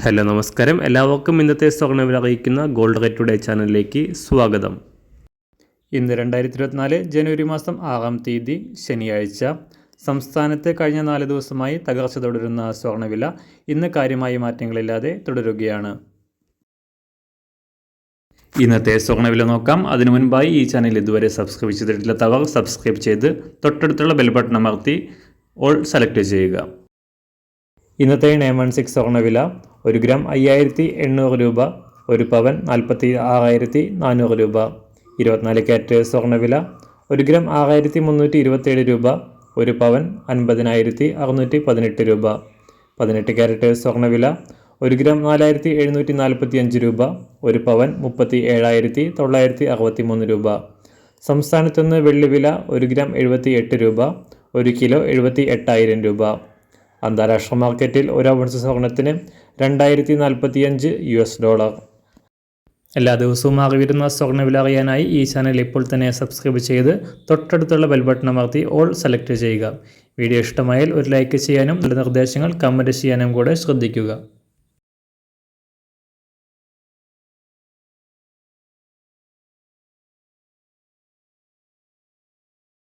Hello നമസ്കാരം, എല്ലാവർക്കും ഇന്നത്തെ സ്വർണ്ണവില അറിയിക്കുന്ന ഗോൾഡ് റേറ്റ് ടുഡേ ചാനലിലേക്ക് സ്വാഗതം. ഇന്ന് 2024 ജനുവരി മാസം 6-ാം തീയതി ശനിയാഴ്ച. സംസ്ഥാനത്ത് കഴിഞ്ഞ 4 ദിവസമായി തകർച്ച തുടരുന്ന സ്വർണ്ണവില ഇന്ന് കാര്യമായ മാറ്റങ്ങളില്ലാതെ തുടരുകയാണ്. ഇന്നത്തെ സ്വർണ്ണവില നോക്കാം. അതിനു മുൻപായി ഈ ചാനൽ ഇതുവരെ സബ്സ്ക്രൈബ് ചെയ്തിട്ടില്ലാത്തവർ സബ്സ്ക്രൈബ് ചെയ്ത് തൊട്ടടുത്തുള്ള ബെൽ ബട്ടൺ അമർത്തി ഓൾ സെലക്ട് ചെയ്യുക. ഇന്നത്തെ 916 സ്വർണ്ണവില 1 ഗ്രാം 5800 രൂപ, 1 പവൻ 46,400 രൂപ. 24 ക്യാരറ്റ് സ്വർണ്ണവില 1 ഗ്രാം 6327 രൂപ, 1 പവൻ 50,618 രൂപ. 18 ക്യാരറ്റ് സ്വർണ്ണവില 1 ഗ്രാം 4745 രൂപ, 1 പവൻ 37,963 രൂപ. സംസ്ഥാനത്തുനിന്ന് വെള്ളിവില 1 ഗ്രാം 78 രൂപ, 1 കിലോ 78,000 രൂപ. അന്താരാഷ്ട്ര മാർക്കറ്റിൽ 1 ഔൺസ് സ്വർണത്തിന് $2,045. എല്ലാ ദിവസവും മാറി വരുന്ന സ്വർണ്ണവില അറിയാനായി ഈ ചാനൽ ഇപ്പോൾ തന്നെ സബ്സ്ക്രൈബ് ചെയ്ത് തൊട്ടടുത്തുള്ള ബെൽ ബട്ടൺ അമർത്തി ഓൾ സെലക്ട് ചെയ്യുക. വീഡിയോ ഇഷ്ടമായാൽ ഒരു ലൈക്ക് ചെയ്യാനും നല്ല നിർദ്ദേശങ്ങൾ കമൻറ്റ് ചെയ്യാനും കൂടെ ശ്രദ്ധിക്കുക.